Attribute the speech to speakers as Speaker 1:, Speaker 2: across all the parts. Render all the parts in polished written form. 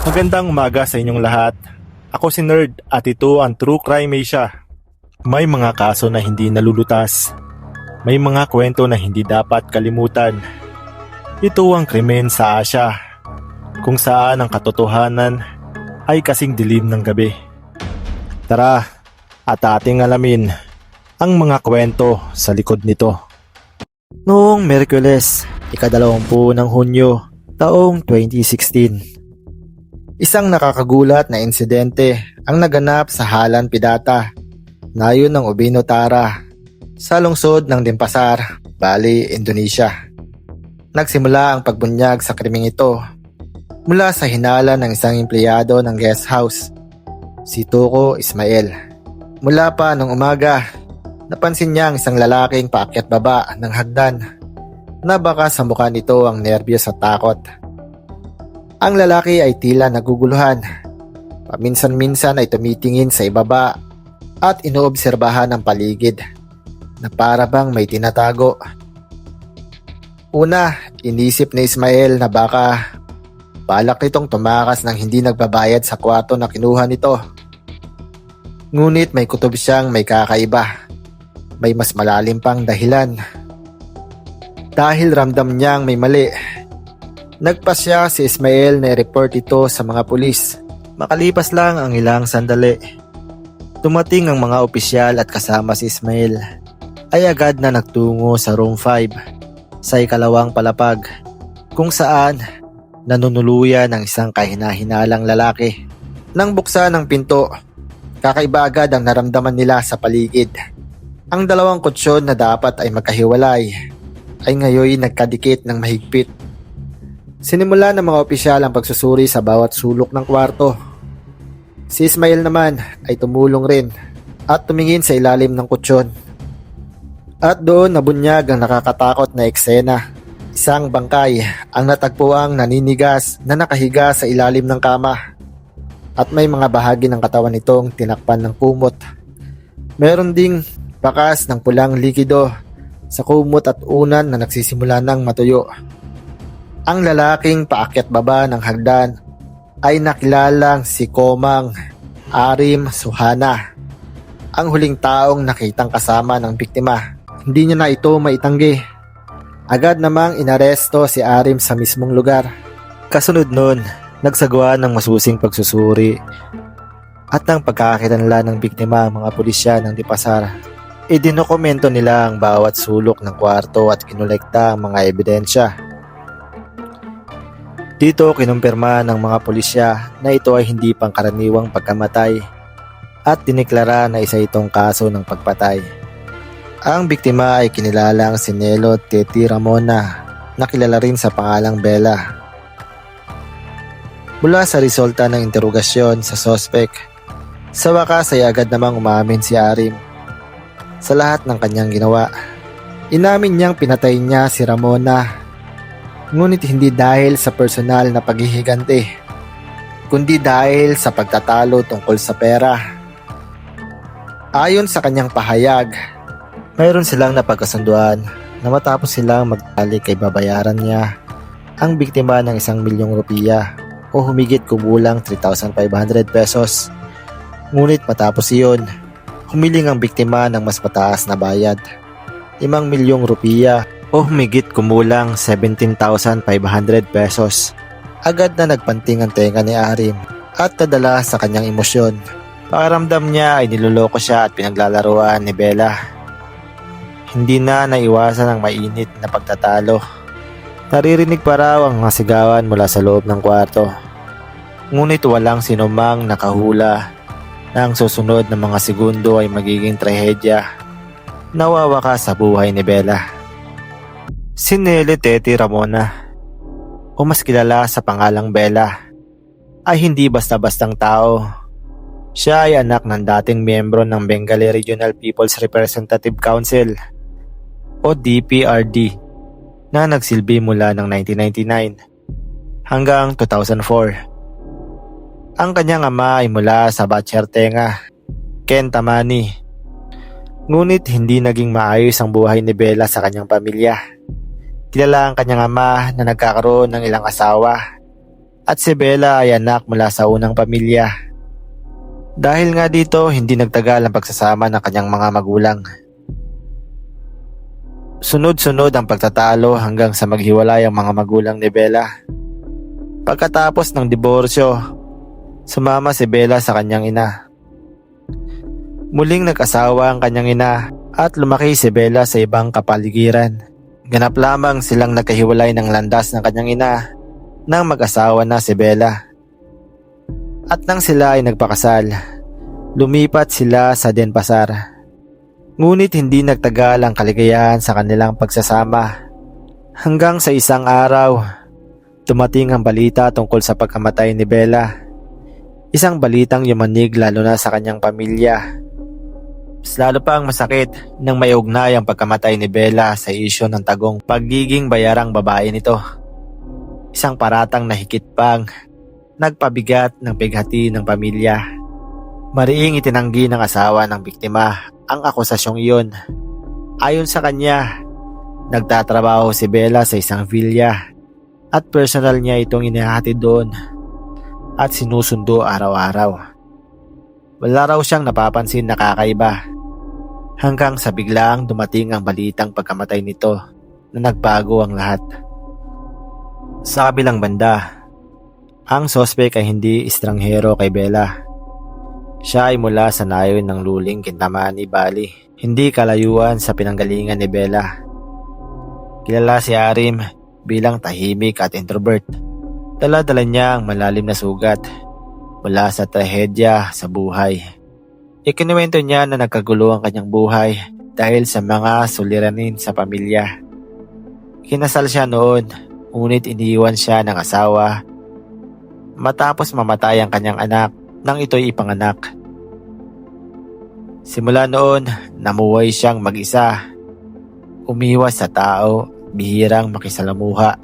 Speaker 1: Magandang umaga sa inyong lahat. Ako si Nerd at ito ang True Crime Asia. May mga kaso na hindi nalulutas. May mga kwento na hindi dapat kalimutan. Ito ang krimen sa Asia, kung saan ang katotohanan ay kasing dilim ng gabi. Tara at ating alamin ang mga kwento sa likod nito. Noong Miyerkules, ika-20 ng Hunyo, taong 2016. Isang nakakagulat na insidente ang naganap sa Halan Pidata, layo ng Ubino Tara, sa lungsod ng Denpasar, Bali, Indonesia. Nagsimula ang pagbunyag sa krimeng ito mula sa hinala ng isang empleyado ng guest house, si Tuko Ismail. Mula pa nung umaga, napansin niya ang isang lalaking paakyat baba ng hagdan na baka sa mukha nito ang nerbiyos at takot. Ang lalaki ay tila naguguluhan. Paminsan-minsan ay tumitingin sa ibaba at inoobserbahan ang paligid na para bang may tinatago. Una, inisip ni Ismail na baka balak nitong tumakas ng hindi nagbabayad sa kwarto na kinuha nito. Ngunit may kutob siyang may kakaiba. May mas malalim pang dahilan. Dahil ramdam niyang may mali, nagpasya si Ismail na i-report ito sa mga pulis. Makalipas lang ang ilang sandali, dumating ang mga opisyal at kasama si Ismail ay agad na nagtungo sa room 5 sa ikalawang palapag, kung saan nanunuluyan ng isang kahinahinalang lalaki. Nang buksan ang pinto, kakaiba agad ang naramdaman nila sa paligid. Ang dalawang kutsyon na dapat ay magkahiwalay ay ngayon nagkadikit ng mahigpit. Sinimula ng mga opisyal ang pagsusuri sa bawat sulok ng kwarto. Si Ismail naman ay tumulong rin at tumingin sa ilalim ng kutsyon. At doon nabunyag ang nakakatakot na eksena. Isang bangkay ang natagpuang naninigas na nakahiga sa ilalim ng kama. At may mga bahagi ng katawan nitong tinakpan ng kumot. Meron ding bakas ng pulang likido sa kumot at unan na nagsisimula ng matuyo. Ang lalaking paakyat baba ng hagdan ay nakilalang si Komang Arim Suhana, ang huling taong nakitang kasama ng biktima. Hindi niya na ito maitanggi. Agad namang inaresto si Arim sa mismong lugar. Kasunod nun, nagsagawa ng masusing pagsusuri at ng pagkakakilanlan ng biktima ang mga pulisya ng Denpasar. Idinokumento nila ang bawat sulok ng kwarto at kinolekta ang mga ebidensya. Dito kinumpirma ng mga pulisya na ito ay hindi pangkaraniwang pagkamatay at diniklara na isa itong kaso ng pagpatay. Ang biktima ay kinilalang si Nelo Teti Ramona, na kilala rin sa pangalang Bella. Mula sa resulta ng interogasyon sa sospek, sa wakas ay agad namang umamin si Arim sa lahat ng kanyang ginawa. Inamin niyang pinatay niya si Ramona, ngunit hindi dahil sa personal na paghihiganti, kundi dahil sa pagtatalo tungkol sa pera. Ayon sa kanyang pahayag, mayroon silang napagkasunduan na matapos silang magtalik ay babayaran niya ang biktima ng 1,000,000 rupiya o humigit kumulang 3,500 pesos. Ngunit matapos iyon, humiling ang biktima ng mas mataas na bayad, 5,000,000 rupiya o humigit kumulang 17,500 pesos. Agad na nagpanting ang tenga ni Arim at nadala sa kanyang emosyon. Pakiramdam niya ay niloloko siya at pinaglalaruan ni Bella. Hindi na naiwasan ang mainit na pagtatalo. Naririnig pa raw ang mga sigawan mula sa loob ng kwarto. Ngunit walang sinumang nakahula na ang susunod na mga segundo ay magiging trahedya na wawakas sa buhay ni Bella. Si Nelo Teti Ramona, o mas kilala sa pangalang Bella, ay hindi basta-bastang tao. Siya ay anak ng dating miyembro ng Bengali Regional People's Representative Council o DPRD na nagsilbi mula ng 1999 hanggang 2004. Ang kanyang ama ay mula sa Batchertenga, Ken Tamani. Ngunit hindi naging maayos ang buhay ni Bella sa kanyang pamilya. Kilala ang kanyang ama na nagkakaroon ng ilang asawa At si Bella ay anak mula sa unang pamilya. Dahil nga dito, hindi nagtagal ang pagsasama ng kanyang mga magulang. Sunod-sunod ang pagtatalo hanggang sa maghiwalay ang mga magulang ni Bella. Pagkatapos ng diborsyo, sumama si Bella sa kanyang ina. Muling nag-asawa ang kanyang ina at lumaki si Bella sa ibang kapaligiran. Ganap lamang silang nagkahiwalay ng landas ng kanyang ina nang mag-asawa na si Bella. At nang sila ay nagpakasal, lumipat sila sa Denpasar. Ngunit hindi nagtagal ang kaligayahan sa kanilang pagsasama. Hanggang sa isang araw, dumating ang balita tungkol sa pagkamatay ni Bella. Isang balitang yumanig lalo na sa kanyang pamilya. Mas lalo pa ang masakit nang may ugnay ang pagkamatay ni Bella sa isyu ng tagong pagiging bayarang babae nito. Isang paratang na higit pang nagpabigat ng bighati ng pamilya. Mariing itinanggi ng asawa ng biktima ang akusasyong iyon. Ayon sa kanya, nagtatrabaho si Bella sa isang villa at personal niya itong inihahatid doon at sinusundo araw-araw. Wala raw siyang napapansin na kakaiba hanggang sa biglang dumating ang balitang pagkamatay nito na nagbago ang lahat. Sa kabilang banda, ang sospek ay hindi estranghero kay Bella. Siya ay mula sa nayon ng Luling, Kintamani, Bali, hindi kalayuan sa pinanggalingan ni Bella. Kilala si Arim bilang tahimik at introvert. Dala-dala niya ang malalim na sugat mula sa trahedya sa buhay. Ikinuwento niya na nagkagulo ang kanyang buhay dahil sa mga suliranin sa pamilya. Kinasal siya noon, ngunit iniwan siya ng asawa matapos mamatay ang kanyang anak nang ito'y ipanganak. Simula noon, namuhay siyang mag-isa. Umiwas sa tao, bihirang makisalamuha.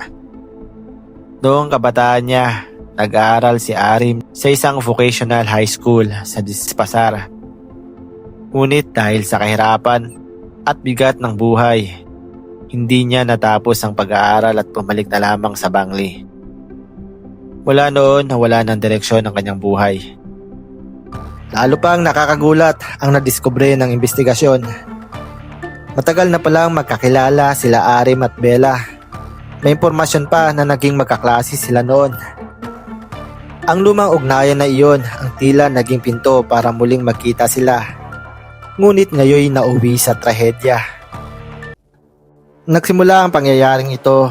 Speaker 1: Noong kabataan niya, nag-aaral si Arim sa isang vocational high school sa Denpasar. Ngunit dahil sa kahirapan at bigat ng buhay, hindi niya natapos ang pag-aaral at bumalik na lamang sa Bangli. Mula noon, nawala ng direksyon ang kanyang buhay. Lalo pang nakakagulat ang nadiskubre ng investigasyon. Matagal na palang magkakilala sila Arim at Bella. May impormasyon pa na naging magkaklase sila noon. Ang lumang ugnayan na iyon ang tila naging pinto para muling magkita sila. Ngunit ngayon nauwi sa trahedya. Nagsimula ang pangyayaring ito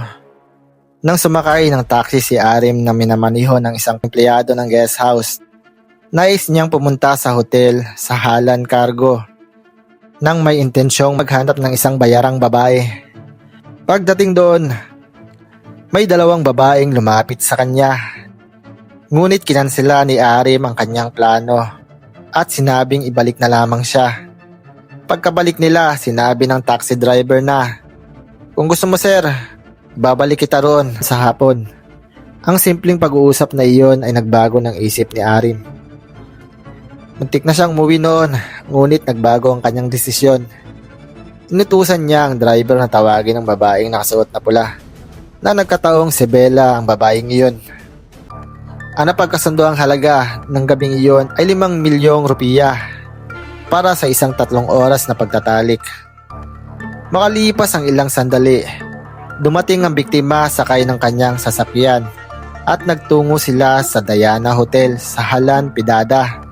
Speaker 1: nang sumakay ng taxi si Arim na minamaniho ng isang empleyado ng guest house. Nais niyang pumunta sa hotel sa Halan Cargo nang may intensyong maghanap ng isang bayarang babae. Pagdating doon, may dalawang babaeng lumapit sa kanya. Ngunit kinansela ni Arim ang kanyang plano at sinabing ibalik na lamang siya. Pagkabalik nila, sinabi ng taxi driver na, "Kung gusto mo sir, babalik kita roon sa hapon." Ang simpleng pag-uusap na iyon ay nagbago ng isip ni Arim. Muntik na siyang umuwi noon, ngunit nagbago ang kanyang desisyon. Inutusan niya ang driver na tawagin ang babaeng nakasuot na pula, na nagkataong si Bella ang babaeng iyon. Ang napagkasundo ang halaga ng gabing iyon ay 5 milyong rupiya para sa isang 3 oras na pagtatalik. Makalipas ang ilang sandali, dumating ang biktima sakay ng kanyang sasakyan at nagtungo sila sa Diana Hotel sa Halan, Pidada.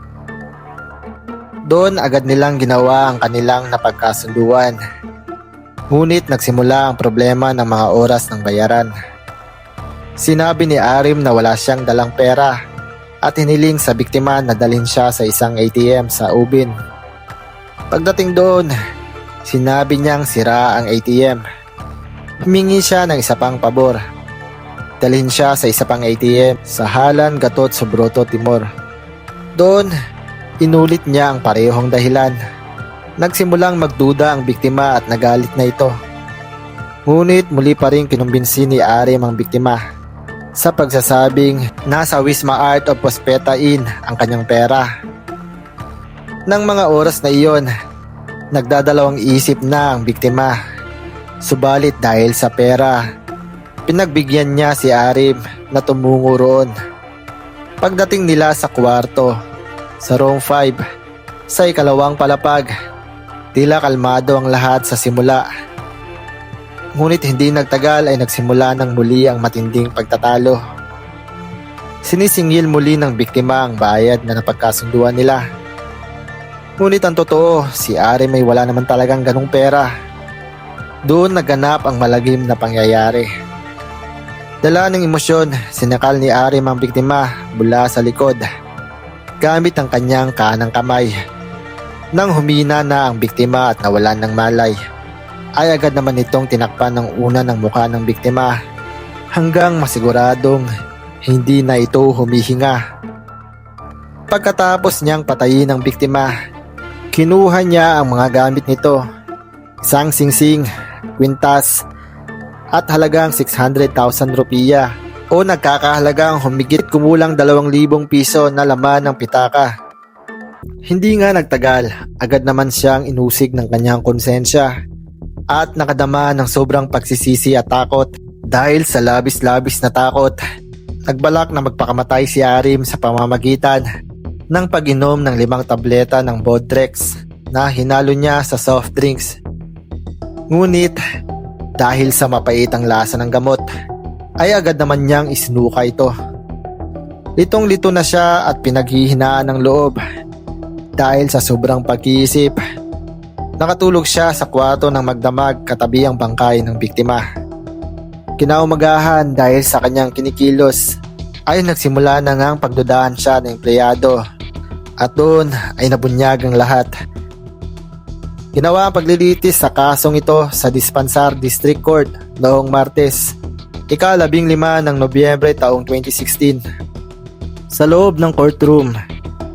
Speaker 1: Doon agad nilang ginawa ang kanilang napagkasunduan. Ngunit nagsimula ang problema ng mga oras ng bayaran. Sinabi ni Arim na wala siyang dalang pera at hiniling sa biktima na dalhin siya sa isang ATM sa Ubin. Pagdating doon, sinabi niyang sira ang ATM. Humingi siya ng isa pang pabor. Dalhin siya sa isa pang ATM sa Halan, Gatot, Subroto, Timor. Doon, inulit niya ang parehong dahilan. Nagsimulang magduda ang biktima at nagalit na ito. Ngunit muli pa rin kinumbinsi ni Arim ang biktima sa pagsasabing nasa Wisma Art of Pospeta Inn ang kanyang pera. Nang mga oras na iyon, nagdadalawang isip na ang biktima. Subalit dahil sa pera, pinagbigyan niya si Arim na tumungo roon. Pagdating nila sa kwarto, sa room 5, sa ikalawang palapag, tila kalmado ang lahat sa simula. Ngunit hindi nagtagal ay nagsimula ng muli ang matinding pagtatalo. Sinisingil muli ng biktima ang bayad na napagkasunduan nila. Ngunit ang totoo, si Arim ay wala naman talagang ganong pera. Doon naganap ang malagim na pangyayari. Dala ng emosyon, sinakal ni Arim ang biktima mula sa likod gamit ang kanyang kanang kamay. Nang humina na ang biktima at nawalan ng malay, ay agad naman itong tinakpan ng una ng mukha ng biktima hanggang masiguradong hindi na ito humihinga. Pagkatapos niyang patayin ang biktima, kinuha niya ang mga gamit nito, isang singsing, kwintas, at halagang 600,000 rupiya o nagkakahalagang humigit kumulang 2,000 piso na laman ng pitaka. Hindi nga nagtagal, agad naman siyang inusig ng kanyang konsensya at nakadama ng sobrang pagsisisi at takot. Dahil sa labis-labis na takot, nagbalak na magpakamatay si Arim sa pamamagitan ng pag-inom ng 5 tableta ng Bodrex na hinalo niya sa soft drinks. Ngunit dahil sa mapait ang lasa ng gamot, ay agad naman niyang isinuka ito. Litong-lito na siya at pinaghihinaan ng loob. Dahil sa sobrang pag-iisip, nakatulog siya sa kwarto ng magdamag katabi ang bangkay ng biktima. Kinaumagahan dahil sa kanyang kinikilos, ay nagsimula na ngang pagdudahan siya ng empleyado at doon ay nabunyag ang lahat. Ginawa ang paglilitis sa kasong ito sa Dispensar District Court noong Martes, ika-15 ng Nobyembre taong 2016. Sa loob ng courtroom,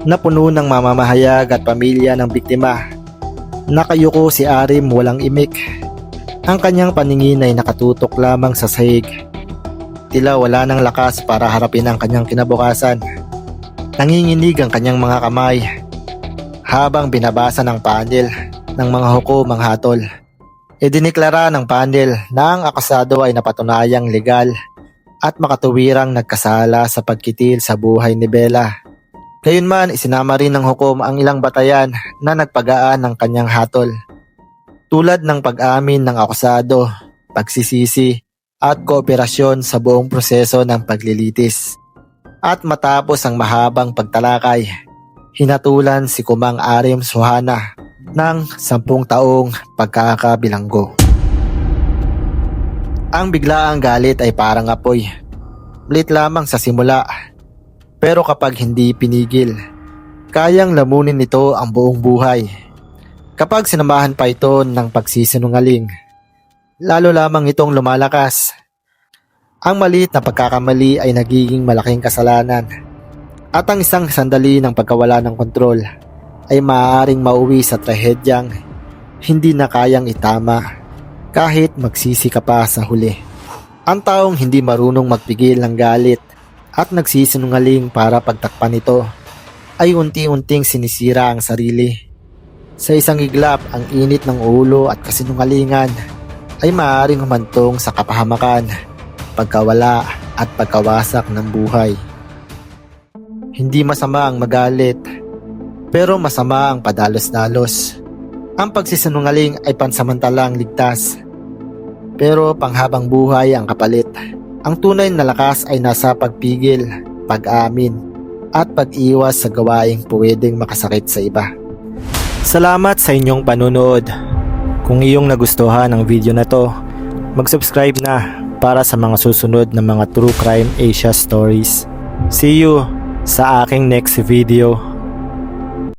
Speaker 1: na puno ng mamamahayag at pamilya ng biktima, nakayuko si Arim walang imik. Ang kanyang paningin ay nakatutok lamang sa sahig. Tila wala ng lakas para harapin ang kanyang kinabukasan. Nanginginig ang kanyang mga kamay habang binabasa ng panel ng mga hukom ang hatol. Idiniklara ng panel na ang akusado ay napatunayang legal at makatuwirang nagkasala sa pagkitil sa buhay ni Bella. Gayunman, isinama rin ng hukom ang ilang batayan na nagpagaan ng kanyang hatol, tulad ng pag-amin ng akusado, pagsisisi at kooperasyon sa buong proseso ng paglilitis. At matapos ang mahabang pagtalakay, hinatulan si Kumang Arim Suhana ng 10 taong pagkakabilanggo. Ang biglaang galit ay parang apoy. Malit lamang sa simula, pero kapag hindi pinigil, kayang lamunin nito ang buong buhay. Kapag sinamahan pa ito ng pagsisinungaling, lalo lamang itong lumalakas. Ang maliit na pagkakamali ay nagiging malaking kasalanan. At ang isang sandali ng pagkawala ng kontrol ay maaaring mauwi sa trahedyang hindi na kayang itama kahit magsisi ka pa sa huli. Ang taong hindi marunong magpigil ng galit at nagsisinungaling para pagtakpan ito ay unti-unting sinisira ang sarili. Sa isang iglap, ang init ng ulo at kasinungalingan ay maaaring humantong sa kapahamakan, pagkawala at pagkawasak ng buhay. Hindi masama ang magalit, pero masama ang padalos-dalos. Ang pagsisinungaling ay pansamantalang ligtas, pero panghabang buhay ang kapalit. Ang tunay na lakas ay nasa pagpigil, pag-amin, at pag-iwas sa gawaing pwedeng makasakit sa iba. Salamat sa inyong panunood. Kung iyong nagustuhan ang video na to, mag-subscribe na para sa mga susunod na mga True Crime Asia stories. See you sa aking next video.